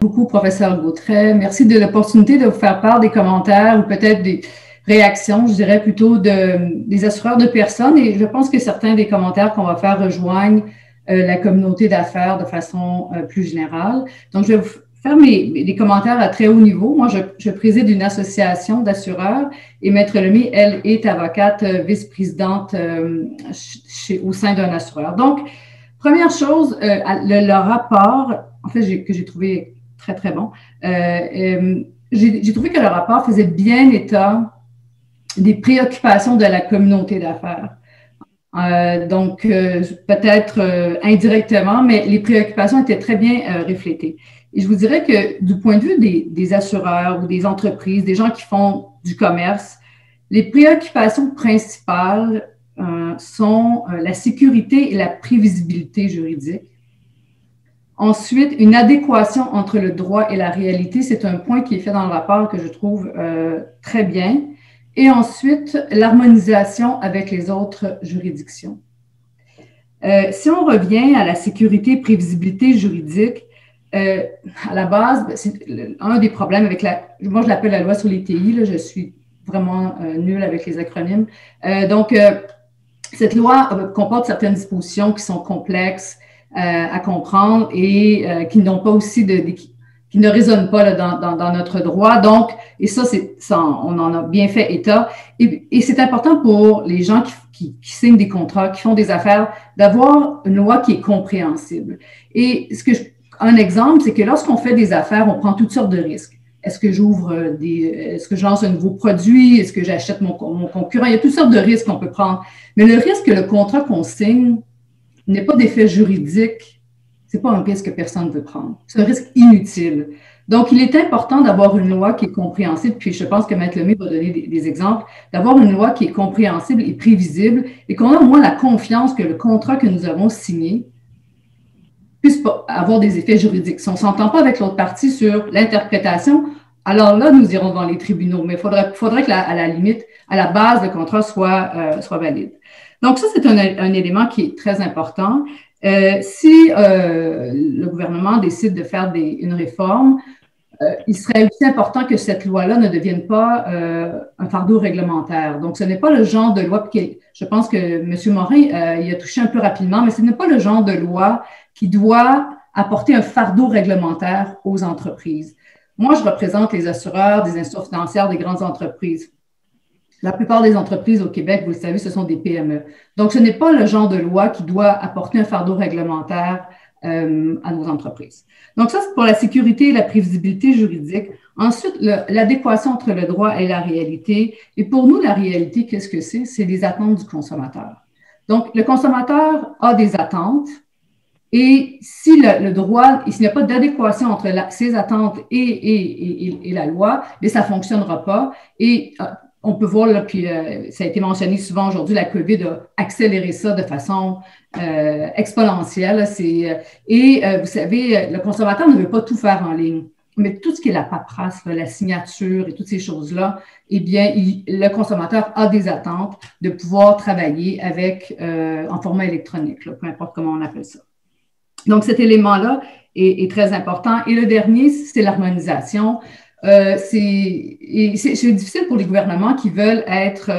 beaucoup, professeur Gautret. Merci de l'opportunité de vous faire part des commentaires ou peut-être des réactions, je dirais plutôt des assureurs de personnes. Et je pense que certains des commentaires qu'on va faire rejoignent la communauté d'affaires de façon plus générale. Donc, je vais vous faire des commentaires à très haut niveau. Moi, je préside une association d'assureurs et Maître Lemay, elle, est avocate vice-présidente au sein d'un assureur. Donc, première chose, le rapport, en fait, que j'ai trouvé très, très bon, j'ai trouvé que le rapport faisait bien état des préoccupations de la communauté d'affaires. Donc, peut-être indirectement, mais les préoccupations étaient très bien reflétées. Et je vous dirais que du point de vue des assureurs ou des entreprises, des gens qui font du commerce, les préoccupations principales sont la sécurité et la prévisibilité juridique. Ensuite, une adéquation entre le droit et la réalité, c'est un point qui est fait dans le rapport que je trouve très bien. Et ensuite, l'harmonisation avec les autres juridictions. Si on revient à la sécurité et prévisibilité juridique, à la base, c'est un des problèmes avec moi je l'appelle la loi sur les TI, là, je suis vraiment nulle avec les acronymes. Cette loi comporte certaines dispositions qui sont complexes à comprendre et qui n'ont pas aussi qui ne résonnent pas là, dans notre droit. Donc, et ça, on en a bien fait état. Et c'est important pour les gens qui signent des contrats, qui font des affaires, d'avoir une loi qui est compréhensible. Et un exemple, c'est que lorsqu'on fait des affaires, on prend toutes sortes de risques. Est-ce que est-ce que je lance un nouveau produit? Est-ce que j'achète mon concurrent? Il y a toutes sortes de risques qu'on peut prendre. Mais le risque que le contrat qu'on signe n'est pas d'effet juridique. C'est pas un risque que personne ne veut prendre. C'est un risque inutile. Donc, il est important d'avoir une loi qui est compréhensible, puis je pense que Maître Lemay va donner des exemples, d'avoir une loi qui est compréhensible et prévisible et qu'on a au moins la confiance que le contrat que nous avons signé puisse pas avoir des effets juridiques. Si on ne s'entend pas avec l'autre partie sur l'interprétation, alors là, nous irons devant les tribunaux. Mais il faudrait qu'à la limite, à la base, le contrat soit valide. Donc, ça, c'est un élément qui est très important. Si le gouvernement décide de faire une réforme, il serait aussi important que cette loi-là ne devienne pas un fardeau réglementaire. Donc, ce n'est pas le genre de loi, je pense que M. Morin y a touché un peu rapidement, mais ce n'est pas le genre de loi qui doit apporter un fardeau réglementaire aux entreprises. Moi, je représente les assureurs, des institutions financières, des grandes entreprises. La plupart des entreprises au Québec, vous le savez, ce sont des PME. Donc, ce n'est pas le genre de loi qui doit apporter un fardeau réglementaire à nos entreprises. Donc, ça, c'est pour la sécurité et la prévisibilité juridique. Ensuite, l'adéquation entre le droit et la réalité. Et pour nous, la réalité, qu'est-ce que c'est? C'est les attentes du consommateur. Donc, le consommateur a des attentes et si le droit, s'il n'y a pas d'adéquation entre ces attentes et la loi, bien, ça ne fonctionnera pas. Et on peut voir, là, puis ça a été mentionné souvent aujourd'hui, la COVID a accéléré ça de façon exponentielle. Vous savez, le consommateur ne veut pas tout faire en ligne, mais tout ce qui est la paperasse, là, la signature et toutes ces choses-là, eh bien, le consommateur a des attentes de pouvoir travailler en format électronique, là, peu importe comment on appelle ça. Donc, cet élément-là est très important. Et le dernier, c'est l'harmonisation. C'est difficile pour les gouvernements qui veulent être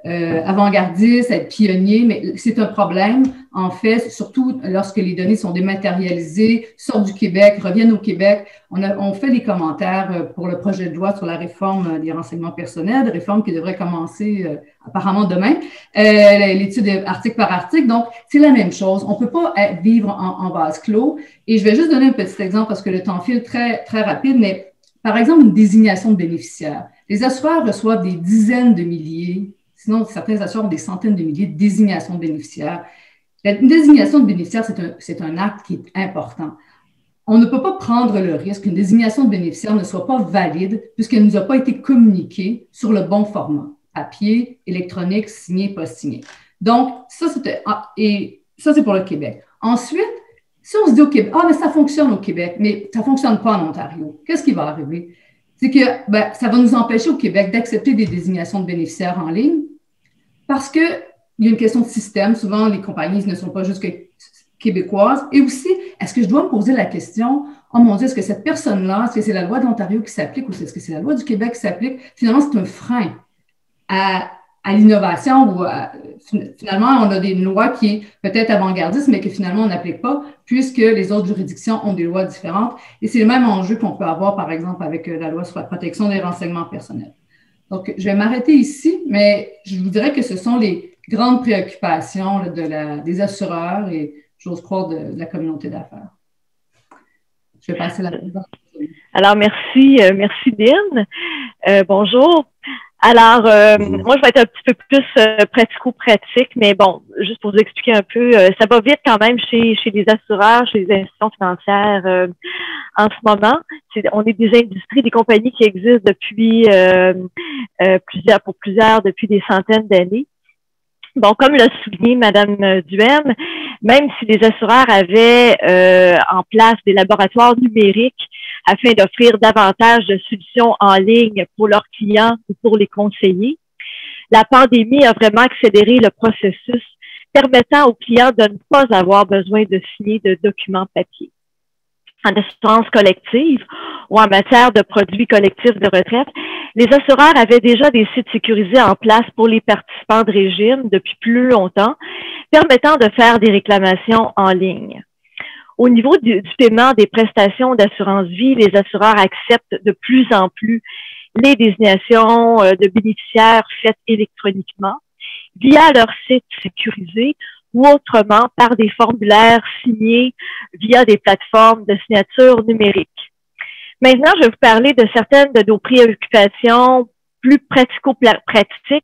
avant-gardistes, être pionniers, mais c'est un problème, en fait, surtout lorsque les données sont dématérialisées, sortent du Québec, reviennent au Québec. On fait des commentaires pour le projet de loi sur la réforme des renseignements personnels, réforme qui devrait commencer apparemment demain, l'étude article par article. Donc, c'est la même chose. On ne peut pas vivre en vase clos. Et je vais juste donner un petit exemple parce que le temps file très, très rapide, mais par exemple, une désignation de bénéficiaire. Les assureurs reçoivent des dizaines de milliers, sinon certains assureurs ont des centaines de milliers de désignations de bénéficiaires. Une désignation de bénéficiaire, c'est un acte qui est important. On ne peut pas prendre le risque qu'une désignation de bénéficiaire ne soit pas valide puisqu'elle ne nous a pas été communiquée sur le bon format, papier, électronique, signé, pas signé. Donc, ça, c'est pour le Québec. Ensuite, si on se dit au Québec, mais ça fonctionne au Québec, mais ça ne fonctionne pas en Ontario, qu'est-ce qui va arriver? C'est que ça va nous empêcher au Québec d'accepter des désignations de bénéficiaires en ligne parce qu'il y a une question de système. Souvent, les compagnies ne sont pas juste québécoise? Et aussi, est-ce que je dois me poser la question, oh mon Dieu, est-ce que cette personne-là, est-ce que c'est la loi de l'Ontario qui s'applique ou est-ce que c'est la loi du Québec qui s'applique? Finalement, c'est un frein à, à l'innovation ou finalement, on a une loi qui est peut-être avant-gardiste, mais que finalement, on n'applique pas puisque les autres juridictions ont des lois différentes. Et c'est le même enjeu qu'on peut avoir, par exemple, avec la loi sur la protection des renseignements personnels. Donc, je vais m'arrêter ici, mais je vous dirais que ce sont les grandes préoccupations là, des assureurs et, j'ose croire, de la communauté d'affaires. Je vais passer la parole. Alors, merci Diane. Bonjour. Alors, moi, je vais être un petit peu plus pratico-pratique, mais bon, juste pour vous expliquer un peu, ça va vite quand même chez les assureurs, chez les institutions financières en ce moment. On est des industries, des compagnies qui existent depuis depuis des centaines d'années. Bon, comme l'a souligné Madame Duhem, même si les assureurs avaient en place des laboratoires numériques afin d'offrir davantage de solutions en ligne pour leurs clients ou pour les conseillers, la pandémie a vraiment accéléré le processus permettant aux clients de ne pas avoir besoin de signer de documents papier. En assurance collective ou en matière de produits collectifs de retraite, les assureurs avaient déjà des sites sécurisés en place pour les participants de régime depuis plus longtemps, permettant de faire des réclamations en ligne. Au niveau du paiement des prestations d'assurance vie, les assureurs acceptent de plus en plus les désignations de bénéficiaires faites électroniquement via leur site sécurisé ou autrement par des formulaires signés via des plateformes de signature numérique. Maintenant, je vais vous parler de certaines de nos préoccupations plus pratico-pratiques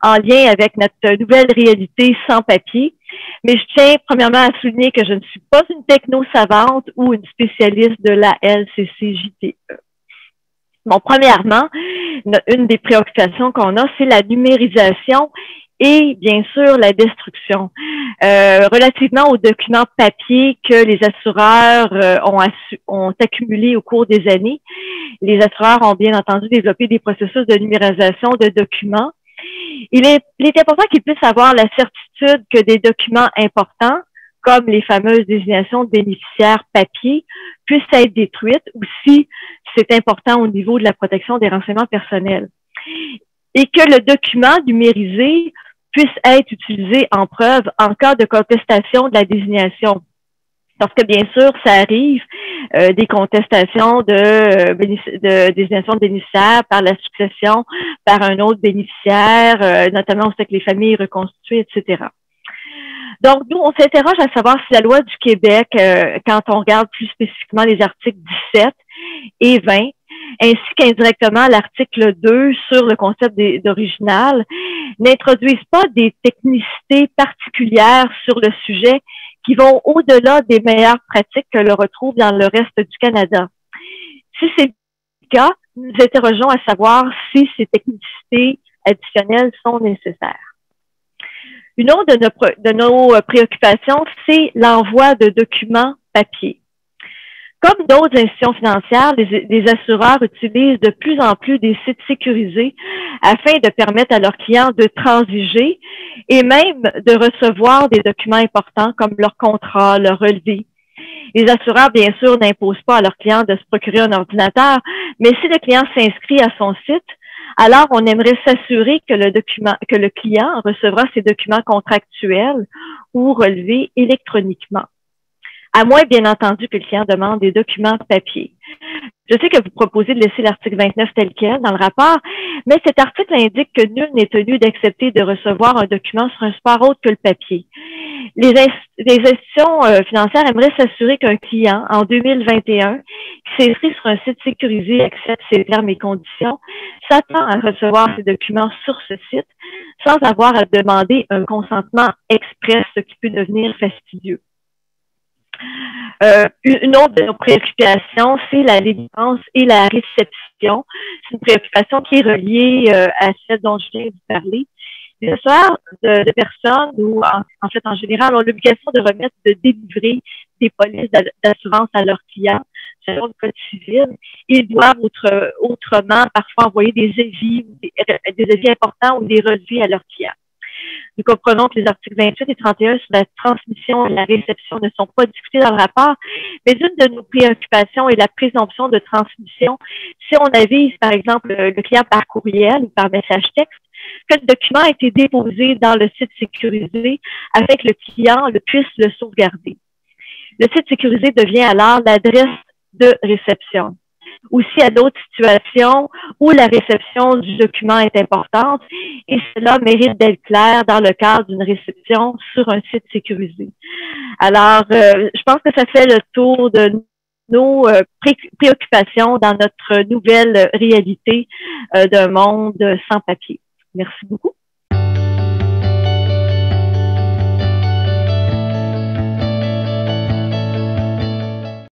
en lien avec notre nouvelle réalité sans papier. Mais je tiens premièrement à souligner que je ne suis pas une techno-savante ou une spécialiste de la LCCJTE. Bon, premièrement, une des préoccupations qu'on a, c'est la numérisation et bien sûr la destruction. Relativement aux documents papier que les assureurs ont accumulés au cours des années, les assureurs ont bien entendu développé des processus de numérisation de documents. Il est important qu'ils puissent avoir la certitude que des documents importants, comme les fameuses désignations de bénéficiaires papier, puissent être détruites ou si c'est important au niveau de la protection des renseignements personnels. Et que le document numérisé puisse être utilisé en preuve en cas de contestation de la désignation. Parce que bien sûr, ça arrive des contestations de désignation de bénéficiaires par la succession par un autre bénéficiaire, notamment on sait que les familles reconstituées, etc. Donc, nous, on s'interroge à savoir si la loi du Québec, quand on regarde plus spécifiquement les articles 17 et 20, ainsi qu'indirectement l'article 2 sur le concept d'original, n'introduisent pas des technicités particulières sur le sujet qui vont au-delà des meilleures pratiques que l'on retrouve dans le reste du Canada. Si c'est le cas, nous nous interrogeons à savoir si ces technicités additionnelles sont nécessaires. Une autre de nos préoccupations, c'est l'envoi de documents papier. Comme d'autres institutions financières, les assureurs utilisent de plus en plus des sites sécurisés afin de permettre à leurs clients de transiger et même de recevoir des documents importants comme leur contrat, leur relevé. Les assureurs, bien sûr, n'imposent pas à leurs clients de se procurer un ordinateur, mais si le client s'inscrit à son site, alors on aimerait s'assurer que le client recevra ses documents contractuels ou relevés électroniquement. À moins, bien entendu, que le client demande des documents papier. Je sais que vous proposez de laisser l'article 29 tel quel dans le rapport, mais cet article indique que nul n'est tenu d'accepter de recevoir un document sur un support autre que le papier. Les institutions financières aimeraient s'assurer qu'un client, en 2021, qui s'inscrit sur un site sécurisé, accepte ses termes et conditions, s'attend à recevoir ces documents sur ce site sans avoir à demander un consentement express, ce qui peut devenir fastidieux. Une autre de nos préoccupations, c'est la délivrance et la réception. C'est une préoccupation qui est reliée à celle dont je viens de vous parler. Les assureurs de personnes ou en fait en général ont l'obligation de remettre, de délivrer des polices d'assurance à leurs clients selon le code civil. Ils doivent autrement parfois envoyer des avis importants ou des relevés à leurs clients. Nous comprenons que les articles 28 et 31 sur la transmission et la réception ne sont pas discutés dans le rapport, mais une de nos préoccupations est la présomption de transmission si on avise, par exemple, le client par courriel ou par message texte, que le document a été déposé dans le site sécurisé afin que le client puisse le sauvegarder. Le site sécurisé devient alors l'adresse de réception. Aussi à d'autres situations où la réception du document est importante et cela mérite d'être clair dans le cadre d'une réception sur un site sécurisé. Alors, je pense que ça fait le tour de nos préoccupations dans notre nouvelle réalité d'un monde sans papier. Merci beaucoup.